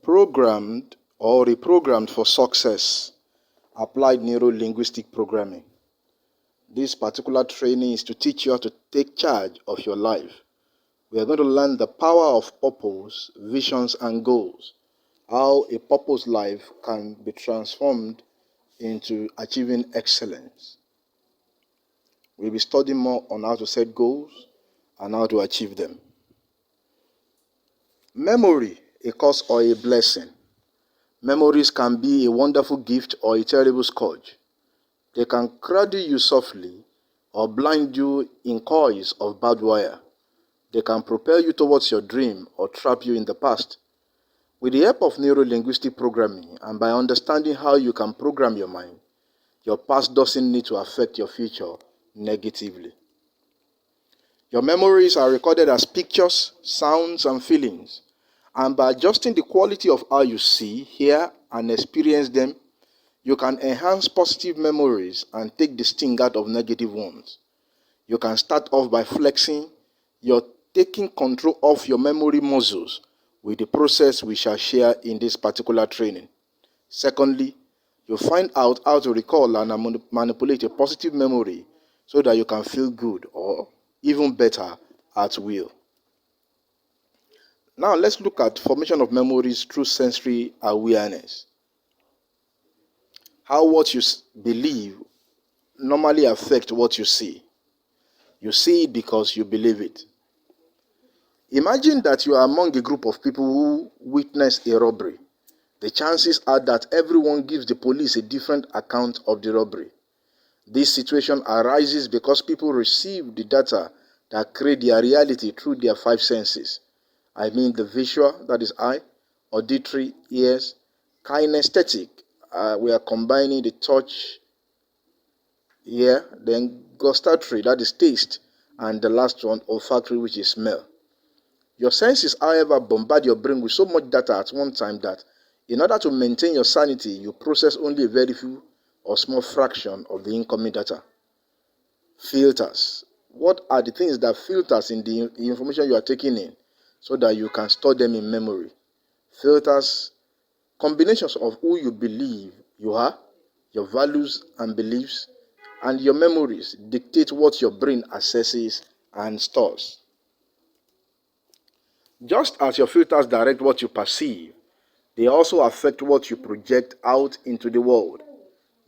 Programmed or reprogrammed for success, applied neuro linguistic programming. This particular training is to teach you how to take charge of your life. We are going to learn the power of purpose, visions, and goals. How a purpose life can be transformed into achieving excellence. We'll be studying more on how to set goals and how to achieve them. Memory, a curse or a blessing. Memories can be a wonderful gift or a terrible scourge. They can cradle you softly or blind you in coils of barbed wire. They can propel you towards your dream or trap you in the past. With the help of neuro-linguistic programming and by understanding how you can program your mind, your past doesn't need to affect your future negatively. Your memories are recorded as pictures, sounds, and feelings, and by adjusting the quality of how you see, hear, and experience them, you can enhance positive memories and take the sting out of negative ones. You can start off by flexing. You're taking control of your memory muscles with the process we shall share in this particular training. Secondly, you find out how to recall and manipulate a positive memory so that you can feel good or even better at will. Now let's look at formation of memories through sensory awareness. How what you believe normally affect what you see. You see it because you believe it. Imagine that you are among a group of people who witness a robbery. The chances are that everyone gives the police a different account of the robbery. This situation arises because people receive the data that create their reality through their five senses. I mean the visual, that is eye, auditory, ears, kinesthetic. We are combining the touch here, then gustatory, that is taste, and the last one, olfactory, which is smell. Your senses, however, bombard your brain with so much data at one time that in order to maintain your sanity, you process only a very few or small fraction of the incoming data. Filters. What are the things that filters in the information you are taking in so that you can store them in memory? Filters, combinations of who you believe you are, your values and beliefs, and your memories dictate what your brain assesses and stores. Just as your filters direct what you perceive, they also affect what you project out into the world.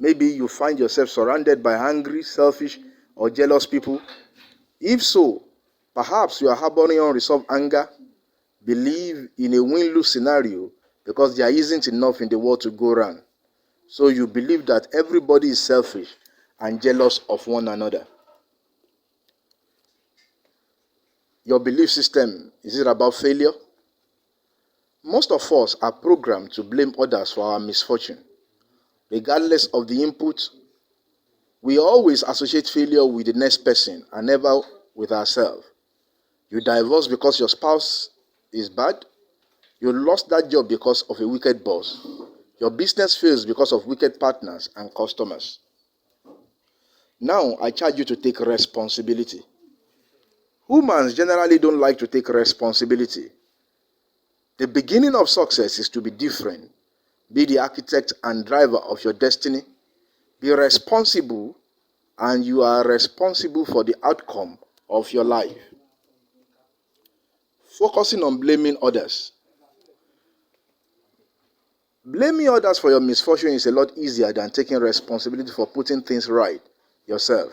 Maybe you find yourself surrounded by angry, selfish, or jealous people. If so, perhaps you are harboring unresolved anger, believe in a win-lose scenario because there isn't enough in the world to go around. So you believe that everybody is selfish and jealous of one another. Your belief system, is it about failure? Most of us are programmed to blame others for our misfortune. Regardless of the input, we always associate failure with the next person and never with ourselves. You divorce because your spouse is bad. You lost that job because of a wicked boss. Your business fails because of wicked partners and customers. Now, I charge you to take responsibility. Humans generally don't like to take responsibility. The beginning of success is to be different. Be the architect and driver of your destiny. Be responsible, and you are responsible for the outcome of your life. Focusing on blaming others. Blaming others for your misfortune is a lot easier than taking responsibility for putting things right yourself.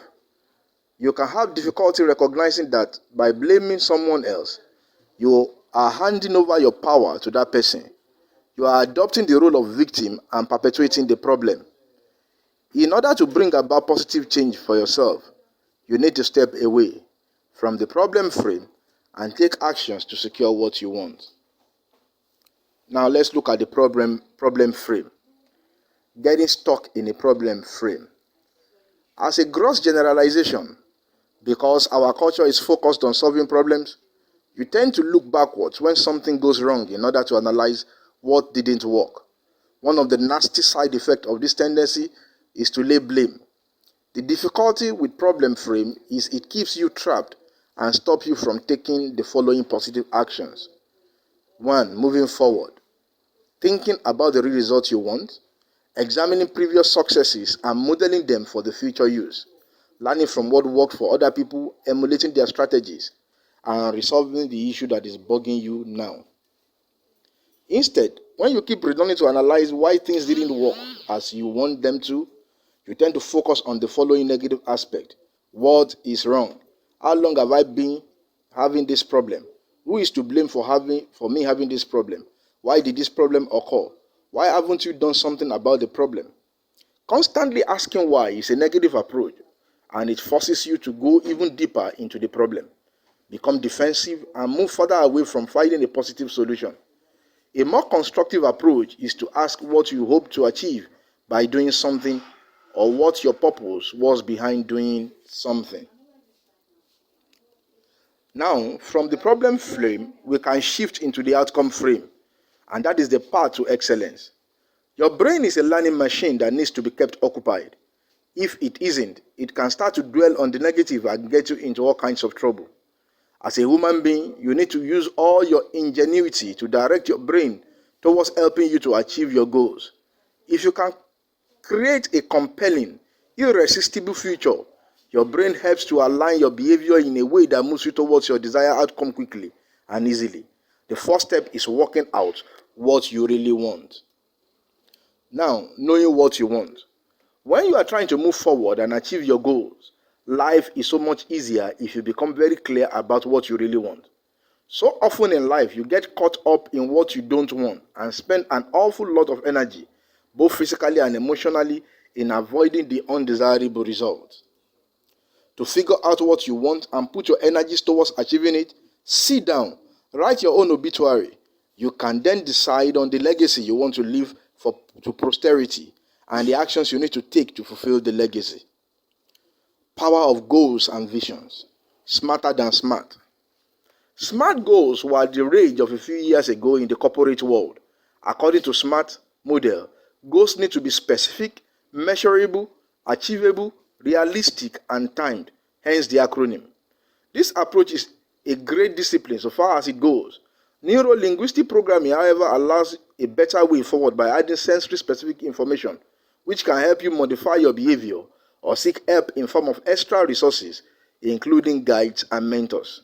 You can have difficulty recognizing that by blaming someone else, you are handing over your power to that person. You are adopting the role of victim and perpetuating the problem. In order to bring about positive change for yourself, you need to step away from the problem frame and take actions to secure what you want. Now let's look at the problem frame. Getting stuck in a problem frame. As a gross generalization, because our culture is focused on solving problems, you tend to look backwards when something goes wrong in order to analyze what didn't work. One of the nasty side effects of this tendency is to lay blame. The difficulty with problem frame is it keeps you trapped and stops you from taking the following positive actions. 1. Moving forward. thinking about the real result you want, examining previous successes and modeling them for the future use, learning from what worked for other people, emulating their strategies, and resolving the issue that is bugging you now. Instead, when you keep returning to analyze why things didn't work as you want them to, you tend to focus on the following negative aspect. What is wrong? How long have I been having this problem? Who is to blame for me having this problem? Why did this problem occur? Why haven't you done something about the problem? Constantly asking why is a negative approach, and it forces you to go even deeper into the problem, become defensive, and move further away from finding a positive solution. A more constructive approach is to ask what you hope to achieve by doing something, or what your purpose was behind doing something. Now, from the problem frame, we can shift into the outcome frame, and that is the path to excellence. Your brain is a learning machine that needs to be kept occupied. If it isn't, it can start to dwell on the negative and get you into all kinds of trouble. As a human being, you need to use all your ingenuity to direct your brain towards helping you to achieve your goals. If you can create a compelling, irresistible future, your brain helps to align your behavior in a way that moves you towards your desired outcome quickly and easily. The first step is working out what you really want. Now, knowing what you want. When you are trying to move forward and achieve your goals, life is so much easier if you become very clear about what you really want. So often in life, you get caught up in what you don't want and spend an awful lot of energy, both physically and emotionally, in avoiding the undesirable results. To figure out what you want and put your energies towards achieving it, sit down, write your own obituary. You can then decide on the legacy you want to leave to posterity and the actions you need to take to fulfill the legacy. Power of goals and visions. Smarter than smart. Smart goals were the rage of a few years ago in the corporate world. According to SMART model, goals need to be specific, measurable, achievable, realistic, and timed, hence the acronym. This approach is a great discipline so far as it goes. Neuro linguistic programming, however, allows a better way forward by adding sensory specific information, which can help you modify your behavior or seek help in form of extra resources, including guides and mentors.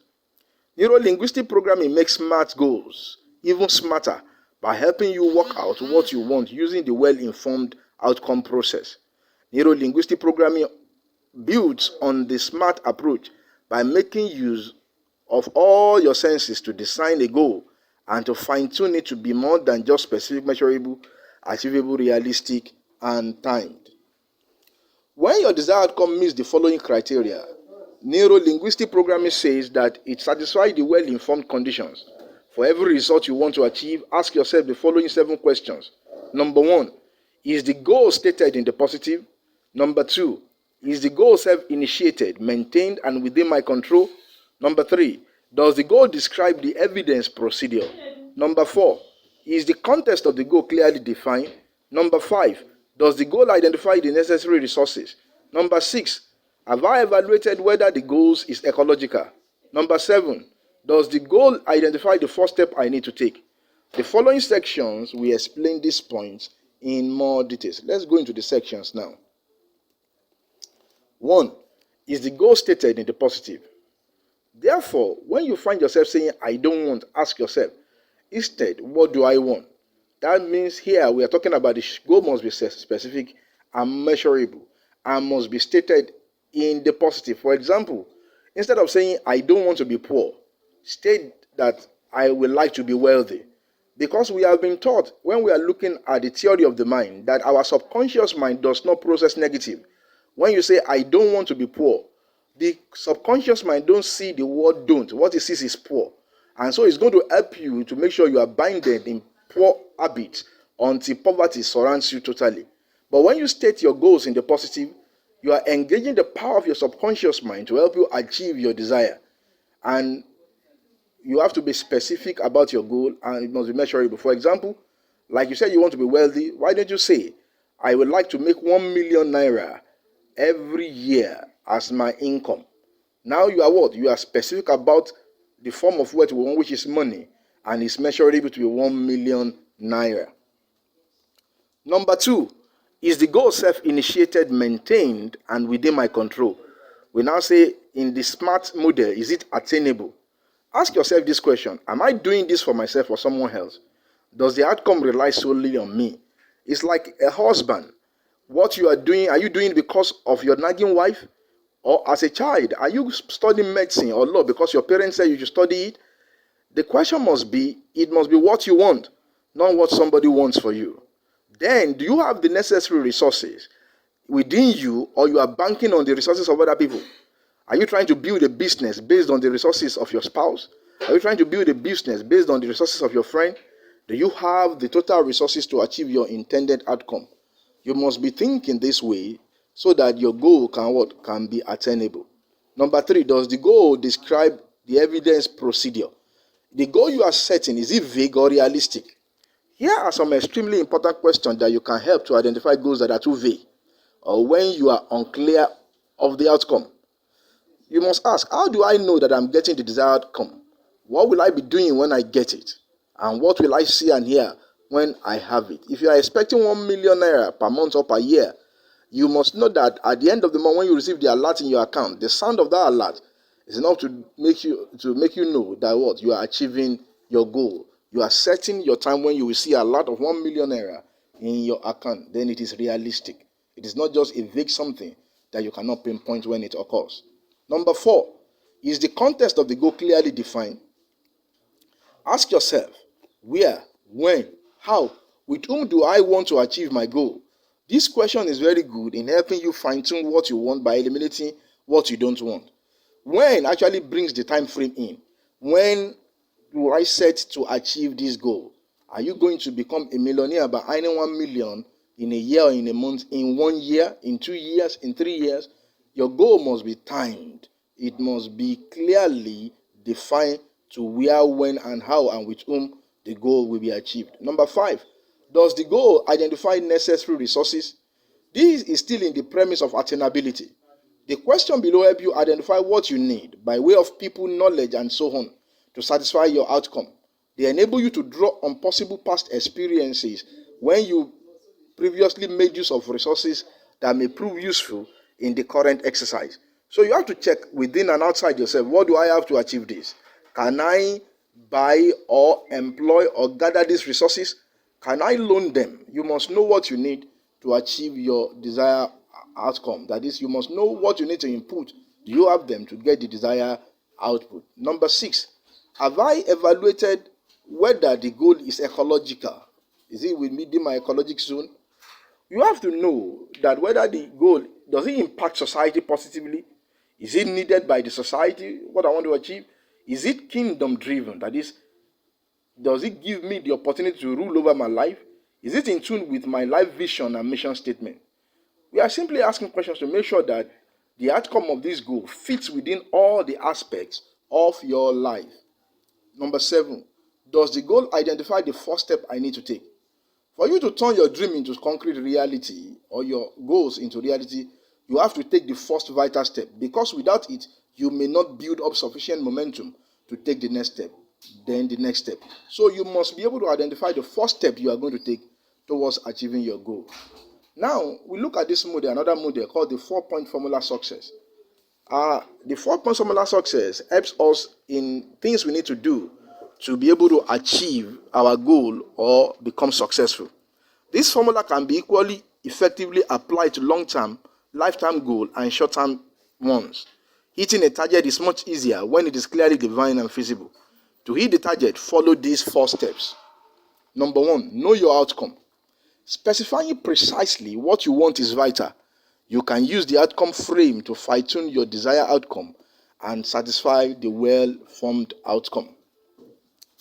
Neuro-linguistic programming makes SMART goals even smarter by helping you work out what you want using the well-informed outcome process. Neuro-linguistic programming builds on the SMART approach by making use of all your senses to design a goal and to fine-tune it to be more than just specific, measurable, achievable, realistic, and timed. When your desired outcome meets the following criteria, neuro-linguistic programming says that it satisfies the well-informed conditions. For every result you want to achieve, ask yourself the following 7 questions. Number 1, is the goal stated in the positive? Number 2, is the goal self-initiated, maintained, and within my control? Number 3, does the goal describe the evidence procedure? Number 4, is the context of the goal clearly defined? Number 5, does the goal identify the necessary resources? Number 6, have I evaluated whether the goal is ecological? Number 7, does the goal identify the first step I need to take? The following sections will explain these points in more details. Let's go into the sections now. 1, is the goal stated in the positive? Therefore, when you find yourself saying, I don't want, ask yourself, instead, what do I want? That means here we are talking about the goal must be specific and measurable and must be stated in the positive. For example, instead of saying, I don't want to be poor, state that I would like to be wealthy. Because we have been taught when we are looking at the theory of the mind that our subconscious mind does not process negative. When you say, I don't want to be poor, the subconscious mind don't see the word don't. What it sees is poor. And so it's going to help you to make sure you are binded in poor habits until poverty surrounds you totally. But when you state your goals in the positive, you are engaging the power of your subconscious mind to help you achieve your desire. And you have to be specific about your goal and it must be measurable. For example, like you said you want to be wealthy, why don't you say, I would like to make 1 million naira every year as my income. Now you are what? You are specific about the form of wealth we want, which is money, and it's measurable to be 1 million naira. Number two, is the goal self-initiated, maintained, and within my control? We now say in the SMART model, is it attainable? Ask yourself this question: am I doing this for myself or someone else? Does the outcome rely solely on me? It's like a husband. What you are doing, are you doing it because of your nagging wife? Or as a child, are you studying medicine or law because your parents said you should study it? The question must be, it must be what you want, not what somebody wants for you. Then, do you have the necessary resources within you, or you are banking on the resources of other people? Are you trying to build a business based on the resources of your spouse? Are you trying to build a business based on the resources of your friend? Do you have the total resources to achieve your intended outcome? You must be thinking this way so that your goal can be attainable. Number three, does the goal describe the evidence procedure? The goal you are setting, is it vague or realistic? Here are some extremely important questions that you can help to identify goals that are too vague or when you are unclear of the outcome. You must ask, how do I know that I'm getting the desired outcome? What will I be doing when I get it? And what will I see and hear when I have it? If you are expecting 1 million naira per month or per year, you must know that at the end of the month, when you receive the alert in your account, the sound of that alert is enough to make you know that what you are achieving your goal. You are setting your time when you will see a lot of 1 million naira in your account. Then it is realistic. It is not just a vague something that you cannot pinpoint when it occurs. Number four, is the context of the goal clearly defined? Ask yourself, where, when, how, with whom do I want to achieve my goal? This question is very good in helping you fine-tune what you want by eliminating what you don't want. When actually brings the time frame in. When do I set to achieve this goal? Are you going to become a millionaire by earning 1 million in a year or in a month, in 1 year, in 2 years, in 3 years? Your goal must be timed. It must be clearly defined to where, when, and how, and with whom the goal will be achieved. Number five, does the goal identify necessary resources? This is still in the premise of attainability. The question below helps you identify what you need by way of people, knowledge, and so on to satisfy your outcome. They enable you to draw on possible past experiences when you previously made use of resources that may prove useful in the current exercise. So you have to check within and outside yourself, what do I have to achieve this? Can I buy or employ or gather these resources? Can I loan them? You must know what you need to achieve your desired outcome. That is, you must know what you need to input. Do you have them to get the desired output? Number six, have I evaluated whether the goal is ecological? Is it within my ecologic zone? You have to know that whether the goal, does it impact society positively? Is it needed by the society, what I want to achieve? Is it kingdom driven? That is, does it give me the opportunity to rule over my life? Is it in tune with my life vision and mission statement? We are simply asking questions to make sure that the outcome of this goal fits within all the aspects of your life. Number seven, does the goal identify the first step I need to take? For you to turn your dream into concrete reality or your goals into reality, you have to take the first vital step, because without it, you may not build up sufficient momentum to take the next step, then the next step. So you must be able to identify the first step you are going to take towards achieving your goal. Now, we look at this model, another model called the 4-point formula success. The 4-point formula success helps us in things we need to do to be able to achieve our goal or become successful. This formula can be equally effectively applied to long-term, lifetime goal and short-term ones. Hitting a target is much easier when it is clearly defined and feasible. To hit the target, follow these 4 steps. Number 1, know your outcome. Specifying precisely what you want is vital. You can use the outcome frame to fine-tune your desired outcome and satisfy the well-formed outcome.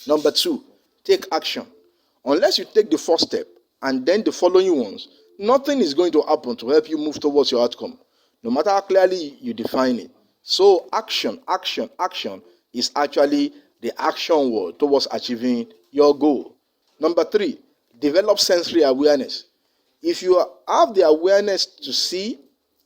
Number 2, take action. Unless you take the first step and then the following ones, nothing is going to happen to help you move towards your outcome, no matter how clearly you define it. So action is actually the action word towards achieving your goal. Number 3, develop sensory awareness. If you have the awareness to see,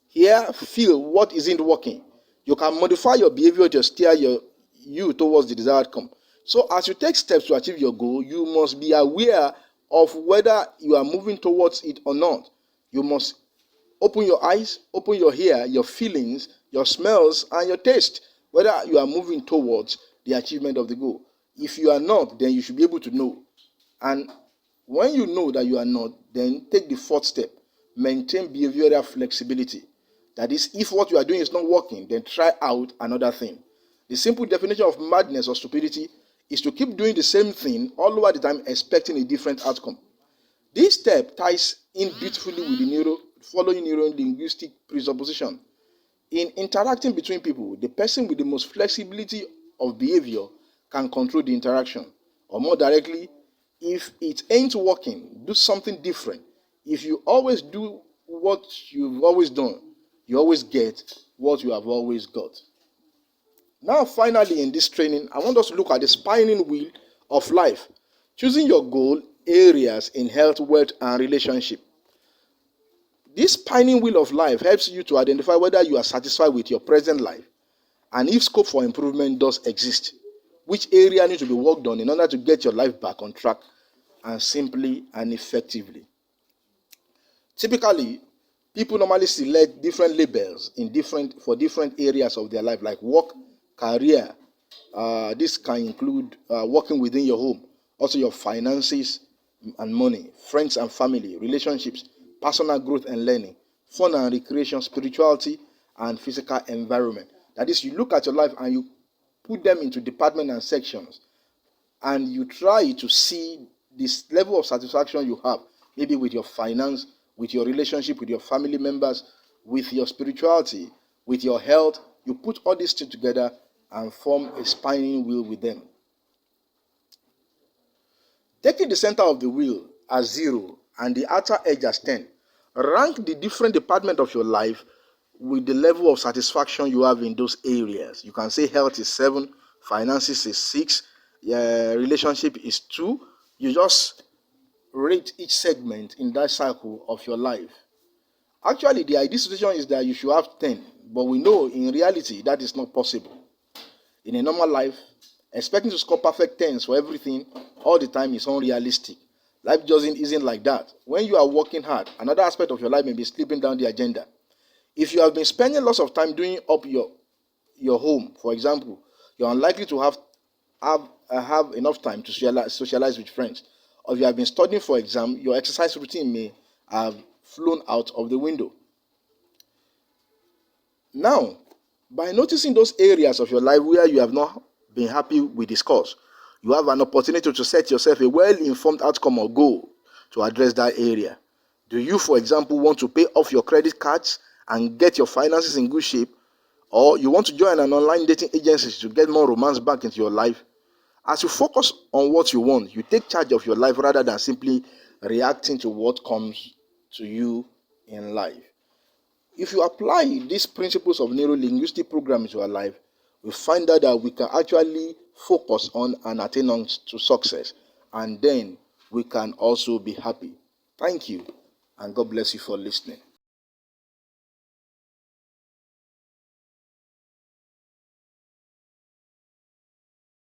hear, feel what isn't working, you can modify your behavior to steer you towards the desired outcome. So as you take steps to achieve your goal, you must be aware of whether you are moving towards it or not. You must open your eyes, open your ear, your feelings, your smells, and your taste, whether you are moving towards the achievement of the goal. If you are not, then you should be able to know. And when you know that you are not, then take the fourth step. Maintain behavioral flexibility. That is, if what you are doing is not working, then try out another thing. The simple definition of madness or stupidity is to keep doing the same thing all over the time, expecting a different outcome. This step ties in beautifully with the following neuro-linguistic presupposition. In interacting between people, the person with the most flexibility of behavior can control the interaction. Or more directly, if it ain't working, do something different. If you always do what you've always done, you always get what you have always got. Now, finally, in this training, I want us to look at the spinning wheel of life, choosing your goal areas in health, wealth, and relationship. This spinning wheel of life helps you to identify whether you are satisfied with your present life and if scope for improvement does exist, which area needs to be worked on in order to get your life back on track and simply and effectively. Typically, people normally select different labels for different areas of their life, like work, career. This can include working within your home, also your finances and money, friends and family, relationships, personal growth and learning, fun and recreation, spirituality, and physical environment. That is, you look at your life and you put them into departments and sections, and you try to see this level of satisfaction you have, maybe with your finance, with your relationship, with your family members, with your spirituality, with your health. You put all these things together and form a spinning wheel with them. Taking the center of the wheel as 0 and the outer edge as 10, rank the different departments of your life with the level of satisfaction you have in those areas. You can say health is 7, finances is 6, relationship is 2. You just rate each segment in that cycle of your life. Actually, the ideal situation is that you should have 10, but we know in reality that is not possible. In a normal life, expecting to score perfect 10s for everything all the time is unrealistic. Life just isn't like that. When you are working hard, another aspect of your life may be slipping down the agenda. If you have been spending lots of time doing up your home, for example, you're unlikely to have enough time to socialize with friends. Or if you have been studying for exam, your exercise routine may have flown out of the window. Now, by noticing those areas of your life where you have not been happy with this course, you have an opportunity to set yourself a well-informed outcome or goal to address that area. Do you, for example, want to pay off your credit cards and get your finances in good shape? Or you want to join an online dating agency to get more romance back into your life? As you focus on what you want, you take charge of your life rather than simply reacting to what comes to you in life. If you apply these principles of neuro-linguistic programming to our life, we find out that we can actually focus on and attain on to success, and then we can also be happy. Thank you, and God bless you for listening.